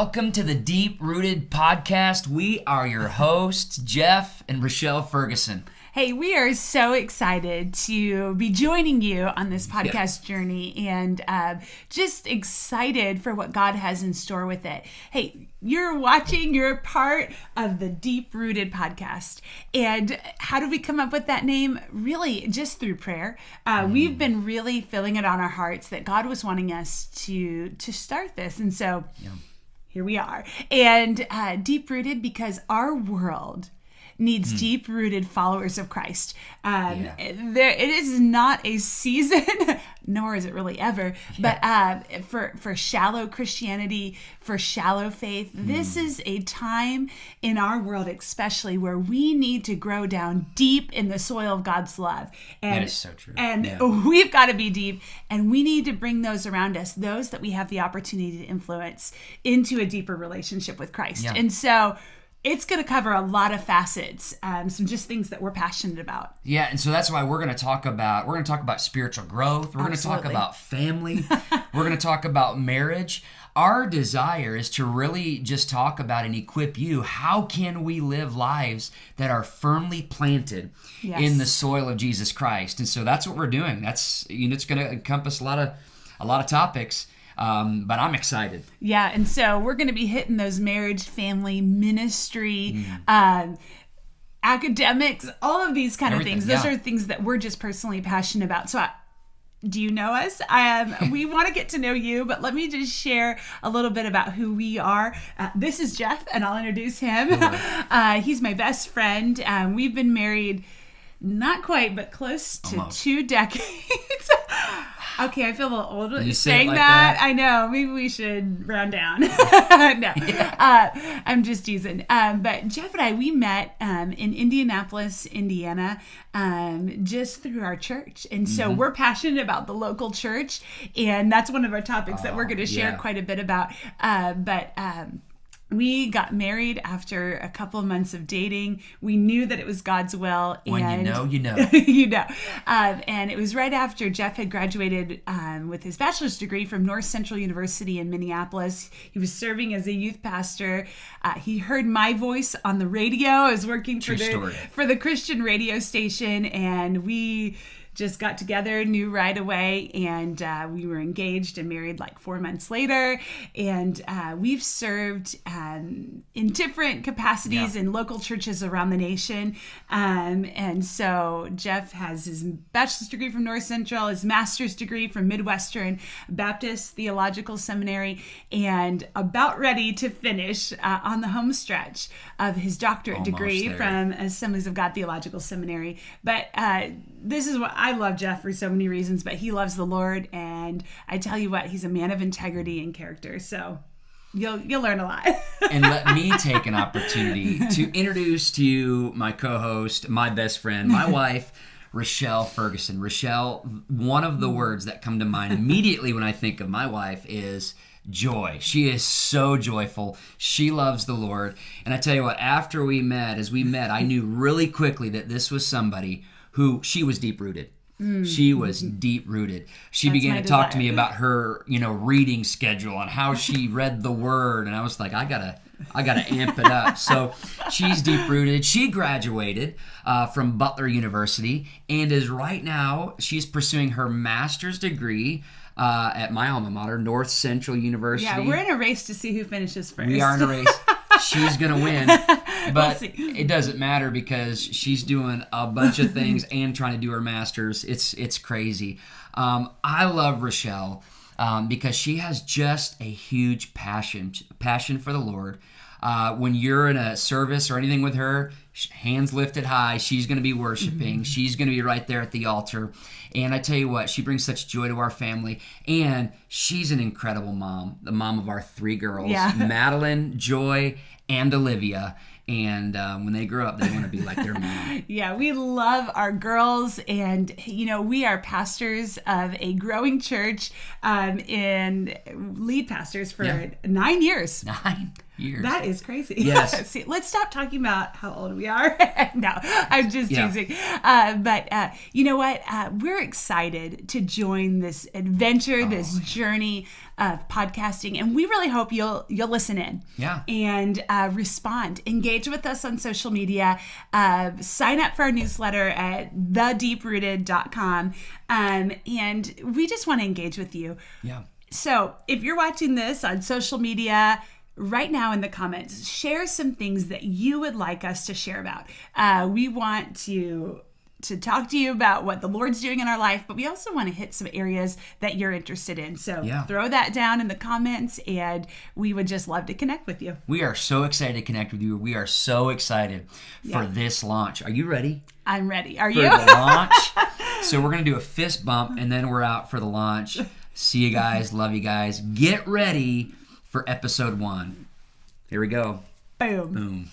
Welcome to the Deep Rooted Podcast. We are your hosts, Jeff and Rochelle Ferguson. Hey, we are so excited to be joining you on this podcast journey and just excited for what God has in store with it. Hey, you're part of the Deep Rooted Podcast. And how did we come up with that name? Really, just through prayer. We've been really feeling it on our hearts that God was wanting us to start this. And so here we are. And Deep Rooted because our world needs deep-rooted followers of Christ. It is not a season, nor is it really ever, but for shallow Christianity, for shallow faith. This is a time in our world especially where we need to grow down deep in the soil of God's love. And, that is so true. And we've got to be deep, and we need to bring those around us, those that we have the opportunity to influence, into a deeper relationship with Christ. Yeah. And so it's going to cover a lot of facets, some just things that we're passionate about. Yeah, and so that's why we're going to talk about spiritual growth. We're going to talk about family. We're going to talk about marriage. Our desire is to really just talk about and equip you. How can we live lives that are firmly planted in the soil of Jesus Christ? And so that's what we're doing. That's it's going to encompass a lot of topics. But I'm excited. Yeah, and so we're going to be hitting those marriage, family, ministry, academics, all of these kind of things. Those are things that we're just personally passionate about. So do you know us? We want to get to know you, but let me just share a little bit about who we are. This is Jeff, and I'll introduce him. He's my best friend. We've been married not quite, but close to 2 decades. Okay, I feel a little old saying like that. I know. Maybe we should round down. No, I'm just teasing. But Jeff and I, we met in Indianapolis, Indiana, just through our church. And so we're passionate about the local church. And that's one of our topics that we're going to share quite a bit about. We got married after a couple of months of dating. We knew that it was God's will. When and you know. you know. And it was right after Jeff had graduated with his bachelor's degree from North Central University in Minneapolis. He was serving as a youth pastor. He heard my voice on the radio. I was working for the Christian radio station, and we just got together, knew right away, and we were engaged and married like 4 months later. And we've served in different capacities in local churches around the nation. And so Jeff has his bachelor's degree from North Central, his master's degree from Midwestern Baptist Theological Seminary, and about ready to finish on the home stretch of his doctorate degree from Assemblies of God Theological Seminary. But this is what I love Jeff for so many reasons, but he loves the Lord, and I tell you what, he's a man of integrity and character. So you'll learn a lot. And let me take an opportunity to introduce to you my co-host, my best friend, my wife, Rochelle Ferguson. Rochelle, one of the words that come to mind immediately when I think of my wife is joy. She is so joyful. She loves the Lord. And I tell you what, as we met, I knew really quickly that this was somebody who she was deep-rooted. She was deep-rooted. She began to talk to me about her, reading schedule and how she read the Word, and I was like, I gotta amp it up. So she's deep-rooted. She graduated from Butler University and is right now, she's pursuing her master's degree at my alma mater, North Central University. Yeah, we're in a race to see who finishes first. We are in a race. She's going to win, but it doesn't matter because she's doing a bunch of things and trying to do her master's. It's crazy. I love Rochelle because she has just a huge passion for the Lord. When you're in a service or anything with her, hands lifted high, she's going to be worshiping. She's going to be right there at the altar. And I tell you what, she brings such joy to our family. And she's an incredible mom, the mom of our 3 girls, Madeline, Joy, and Olivia. And when they grow up, they want to be like their mom. Yeah, we love our girls. And, we are pastors of a growing church and lead pastors for 9 years. 9? years. That is crazy. Yes. See, let's stop talking about how old we are. No, I'm just teasing. But you know what? We're excited to join this adventure, this journey of podcasting, and we really hope you'll listen in. Yeah. And respond. Engage with us on social media. Sign up for our newsletter at thedeeprooted.com. And we just want to engage with you. Yeah. So if you're watching this on social media right now, in the comments, share some things that you would like us to share about. We want to talk to you about what the Lord's doing in our life, but we also want to hit some areas that you're interested in. So throw that down in the comments, and we would just love to connect with you. We are so excited to connect with you. We are so excited for this launch. Are you ready? I'm ready. Are For you? the launch. So we're going to do a fist bump, and then we're out for the launch. See you guys. Love you guys. Get ready for episode 1. Here we go. Boom. Boom.